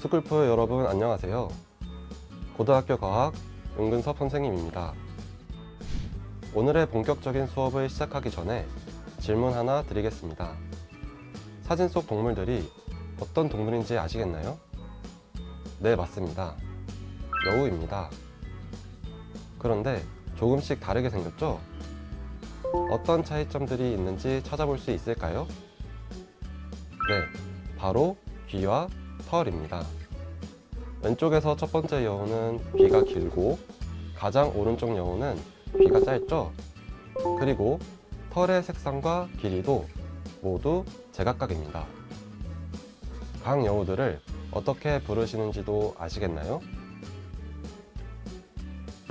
스쿨프 여러분 안녕하세요. 고등학교 과학 윤근섭 선생님입니다. 오늘의 본격적인 수업을 시작하기 전에 질문 하나 드리겠습니다. 사진 속 동물들이 어떤 동물인지 아시겠나요? 네, 맞습니다. 여우입니다. 그런데 조금씩 다르게 생겼죠? 어떤 차이점들이 있는지 찾아볼 수 있을까요? 네, 바로 귀와 털입니다. 왼쪽에서 첫 번째 여우는 귀가 길고 가장 오른쪽 여우는 귀가 짧죠? 그리고 털의 색상과 길이도 모두 제각각입니다. 각 여우들을 어떻게 부르시는지도 아시겠나요?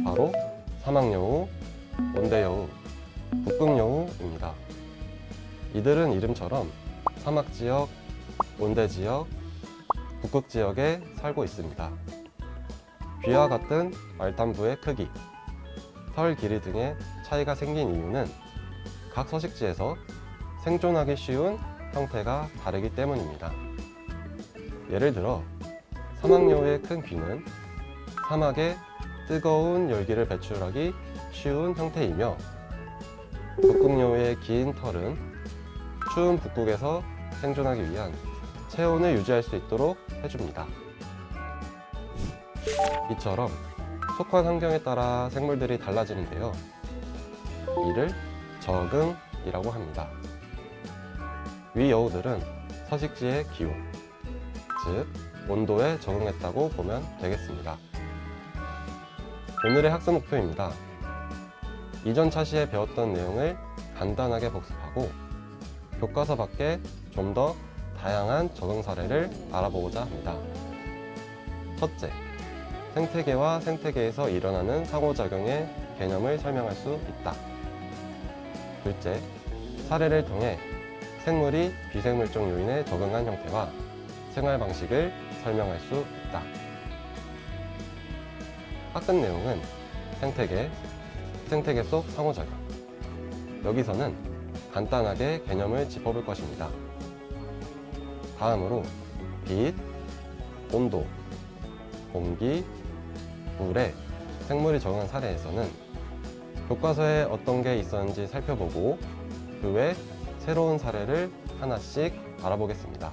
바로 사막여우, 온대여우, 북극여우입니다. 이들은 이름처럼 사막지역, 온대지역, 북극지역에 살고 있습니다. 귀와 같은 말단부의 크기, 털 길이 등의 차이가 생긴 이유는 각 서식지에서 생존하기 쉬운 형태가 다르기 때문입니다. 예를 들어 사막여우의 큰 귀는 사막에 뜨거운 열기를 배출하기 쉬운 형태이며, 북극여우의 긴 털은 추운 북극에서 생존하기 위한 체온을 유지할 수 있도록 해줍니다. 이처럼 속한 환경에 따라 생물들이 달라지는데요. 이를 적응이라고 합니다. 위 여우들은 서식지의 기온, 즉 온도에 적응했다고 보면 되겠습니다. 오늘의 학습 목표입니다. 이전 차시에 배웠던 내용을 간단하게 복습하고 교과서 밖에 좀 더 다양한 적응 사례를 알아보고자 합니다. 첫째, 생태계와 생태계에서 일어나는 상호작용의 개념을 설명할 수 있다. 둘째, 사례를 통해 생물이 비생물적 요인에 적응한 형태와 생활 방식을 설명할 수 있다. 학습 내용은 생태계 속 상호작용. 여기서는 간단하게 개념을 짚어볼 것입니다. 다음으로 빛, 온도, 공기, 물에 생물이 적응한 사례에서는 교과서에 어떤 게 있었는지 살펴보고 그 외 새로운 사례를 하나씩 알아보겠습니다.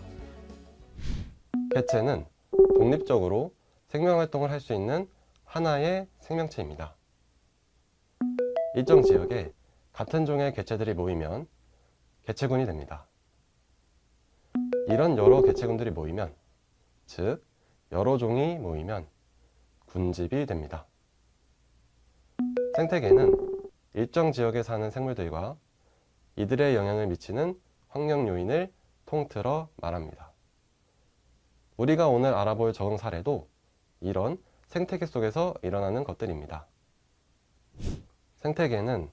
개체는 독립적으로 생명활동을 할 수 있는 하나의 생명체입니다. 일정 지역에 같은 종의 개체들이 모이면 개체군이 됩니다. 이런 여러 개체군들이 모이면, 즉 여러 종이 모이면 군집이 됩니다. 생태계는 일정 지역에 사는 생물들과 이들의 영향을 미치는 환경 요인을 통틀어 말합니다. 우리가 오늘 알아볼 적응 사례도 이런 생태계 속에서 일어나는 것들입니다. 생태계는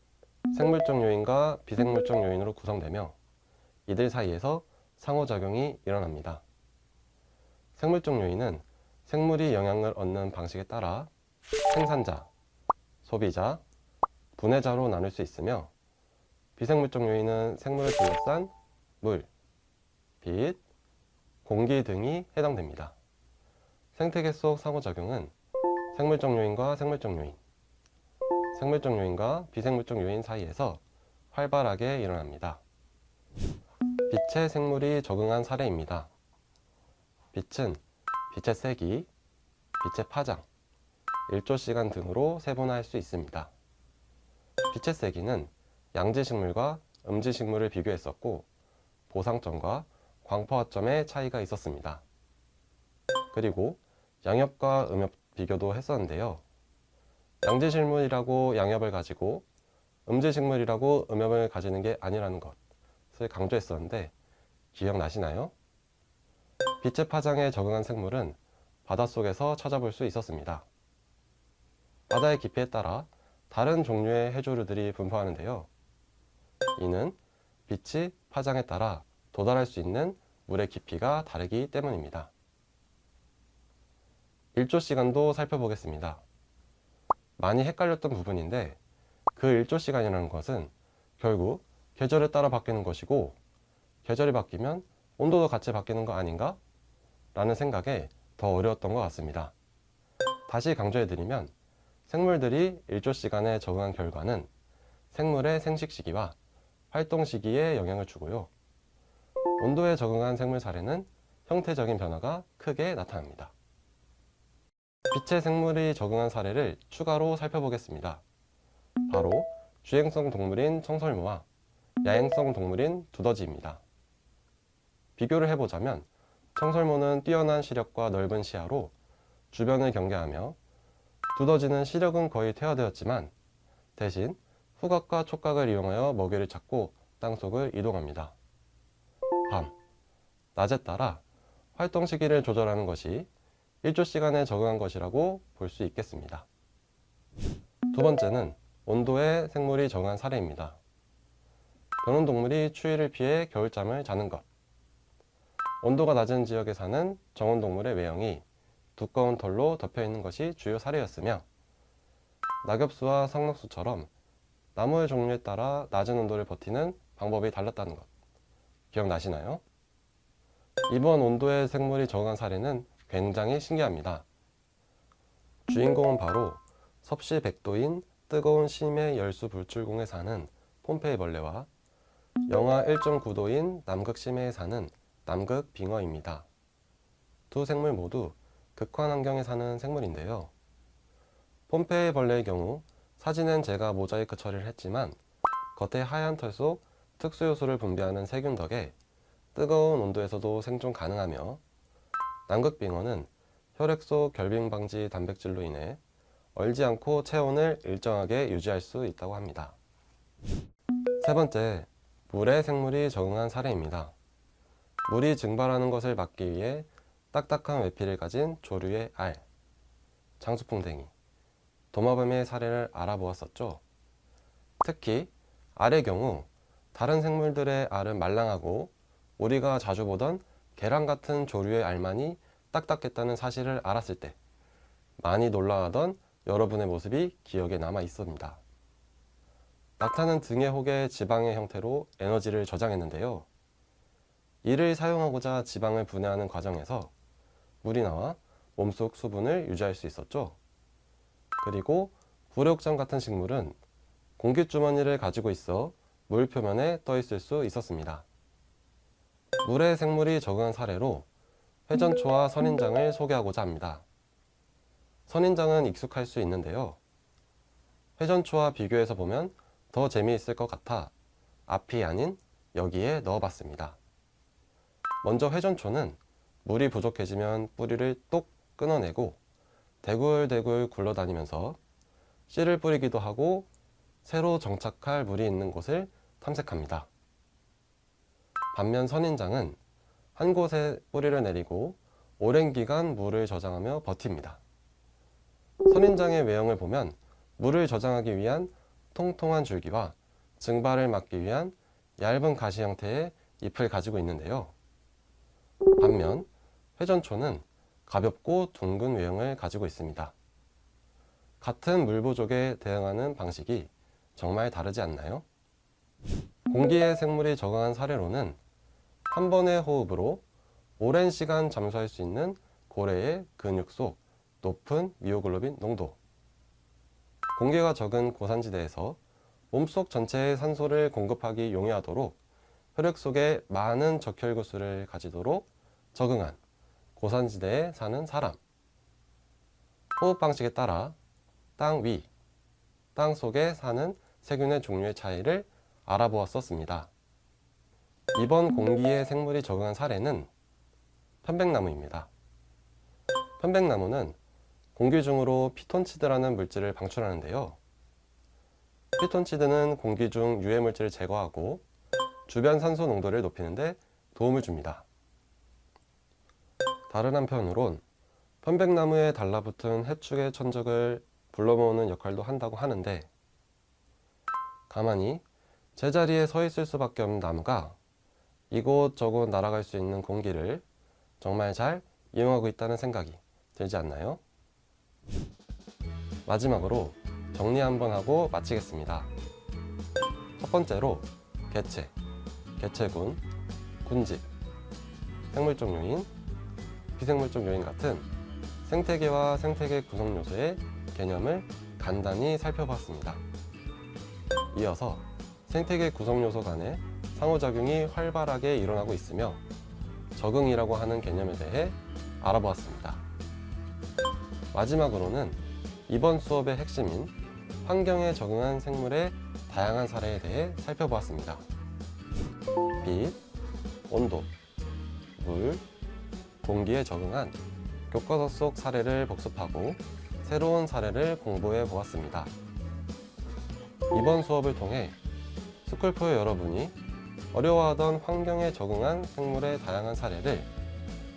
생물적 요인과 비생물적 요인으로 구성되며 이들 사이에서 상호작용이 일어납니다. 생물적 요인은 생물이 영향을 얻는 방식에 따라 생산자, 소비자, 분해자로 나눌 수 있으며, 비생물적 요인은 생물을 둘러싼 물, 빛, 공기 등이 해당됩니다. 생태계 속 상호작용은 생물적 요인과 생물적 요인, 생물적 요인과 비생물적 요인 사이에서 활발하게 일어납니다. 빛에 생물이 적응한 사례입니다. 빛은 빛의 세기, 빛의 파장, 일조시간 등으로 세분화할 수 있습니다. 빛의 세기는 양지식물과 음지식물을 비교했었고 보상점과 광파화점의 차이가 있었습니다. 그리고 양엽과 음엽 비교도 했었는데요. 양지식물이라고 양엽을 가지고 음지식물이라고 음엽을 가지는 게 아니라는 것을 강조했었는데 기억나시나요? 빛의 파장에 적응한 생물은 바닷속에서 찾아볼 수 있었습니다. 바다의 깊이에 따라 다른 종류의 해조류들이 분포하는데요. 이는 빛이 파장에 따라 도달할 수 있는 물의 깊이가 다르기 때문입니다. 일조시간도 살펴보겠습니다. 많이 헷갈렸던 부분인데 그 일조시간이라는 것은 결국 계절에 따라 바뀌는 것이고, 계절이 바뀌면 온도도 같이 바뀌는 거 아닌가? 라는 생각에 더 어려웠던 것 같습니다. 다시 강조해드리면 생물들이 일조 시간에 적응한 결과는 생물의 생식 시기와 활동 시기에 영향을 주고요. 온도에 적응한 생물 사례는 형태적인 변화가 크게 나타납니다. 빛의 생물이 적응한 사례를 추가로 살펴보겠습니다. 바로 주행성 동물인 청설모와 야행성 동물인 두더지입니다. 비교를 해보자면 청설모는 뛰어난 시력과 넓은 시야로 주변을 경계하며 두더지는 시력은 거의 퇴화되었지만 대신 후각과 촉각을 이용하여 먹이를 찾고 땅속을 이동합니다. 밤, 낮에 따라 활동 시기를 조절하는 것이 일조 시간에 적응한 것이라고 볼 수 있겠습니다. 두 번째는 온도에 생물이 적응한 사례입니다. 변온 동물이 추위를 피해 겨울잠을 자는 것. 온도가 낮은 지역에 사는 정온 동물의 외형이 두꺼운 털로 덮여 있는 것이 주요 사례였으며, 낙엽수와 상록수처럼 나무의 종류에 따라 낮은 온도를 버티는 방법이 달랐다는 것 기억나시나요? 이번 온도의 생물이 적응한 사례는 굉장히 신기합니다. 주인공은 바로 섭씨 100도인 뜨거운 심해 열수 불출공에 사는 폼페이 벌레와 영하 1.9도인 남극 심해에 사는 남극 빙어입니다. 두 생물 모두 극한 환경에 사는 생물인데요. 폼페이 벌레의 경우 사진은 제가 모자이크 처리를 했지만 겉에 하얀 털 속 특수 요소를 분비하는 세균 덕에 뜨거운 온도에서도 생존 가능하며, 남극 빙어는 혈액 속 결빙 방지 단백질로 인해 얼지 않고 체온을 일정하게 유지할 수 있다고 합니다. 세 번째, 물에 생물이 적응한 사례입니다. 물이 증발하는 것을 막기 위해 딱딱한 외피를 가진 조류의 알, 장수풍뎅이, 도마뱀의 사례를 알아보았었죠. 특히 알의 경우 다른 생물들의 알은 말랑하고 우리가 자주 보던 계란 같은 조류의 알만이 딱딱했다는 사실을 알았을 때 많이 놀라하던 여러분의 모습이 기억에 남아 있습니다. 낙타는 등의 혹에 지방의 형태로 에너지를 저장했는데요. 이를 사용하고자 지방을 분해하는 과정에서 물이 나와 몸속 수분을 유지할 수 있었죠. 그리고 구레옥장 같은 식물은 공기주머니를 가지고 있어 물 표면에 떠 있을 수 있었습니다. 물에 생물이 적응한 사례로 회전초와 선인장을 소개하고자 합니다. 선인장은 익숙할 수 있는데요. 회전초와 비교해서 보면 더 재미있을 것 같아 앞이 아닌 여기에 넣어봤습니다. 먼저 회전초는 물이 부족해지면 뿌리를 똑 끊어내고 대굴대굴 굴러다니면서 씨를 뿌리기도 하고 새로 정착할 물이 있는 곳을 탐색합니다. 반면 선인장은 한 곳에 뿌리를 내리고 오랜 기간 물을 저장하며 버팁니다. 선인장의 외형을 보면 물을 저장하기 위한 통통한 줄기와 증발을 막기 위한 얇은 가시 형태의 잎을 가지고 있는데요. 반면 회전초는 가볍고 둥근 외형을 가지고 있습니다. 같은 물 부족에 대응하는 방식이 정말 다르지 않나요? 공기에 생물이 적응한 사례로는 한 번의 호흡으로 오랜 시간 잠수할 수 있는 고래의 근육 속 높은 미오글로빈 농도, 공기가 적은 고산지대에서 몸속 전체에 산소를 공급하기 용이하도록 혈액 속에 많은 적혈구수를 가지도록 적응한 고산지대에 사는 사람, 호흡 방식에 따라 땅 위, 땅 속에 사는 세균의 종류의 차이를 알아보았었습니다. 이번 공기에 생물이 적응한 사례는 편백나무입니다. 편백나무는 공기 중으로 피톤치드라는 물질을 방출하는데요. 피톤치드는 공기 중 유해 물질을 제거하고 주변 산소 농도를 높이는 데 도움을 줍니다. 다른 한편으론 편백나무에 달라붙은 해충의 천적을 불러모으는 역할도 한다고 하는데, 가만히 제자리에 서 있을 수밖에 없는 나무가 이곳저곳 날아갈 수 있는 공기를 정말 잘 이용하고 있다는 생각이 들지 않나요? 마지막으로 정리 한번 하고 마치겠습니다. 첫 번째로 개체, 개체군, 군집, 생물적 요인, 비생물적 요인 같은 생태계와 생태계 구성 요소의 개념을 간단히 살펴봤습니다. 이어서 생태계 구성 요소 간의 상호작용이 활발하게 일어나고 있으며 적응이라고 하는 개념에 대해 알아보았습니다. 마지막으로는 이번 수업의 핵심인 환경에 적응한 생물의 다양한 사례에 대해 살펴보았습니다. 빛, 온도, 물, 공기에 적응한 교과서 속 사례를 복습하고 새로운 사례를 공부해 보았습니다. 이번 수업을 통해 스쿨포 여러분이 어려워하던 환경에 적응한 생물의 다양한 사례를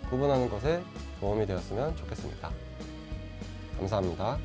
구분하는 것에 도움이 되었으면 좋겠습니다. 감사합니다.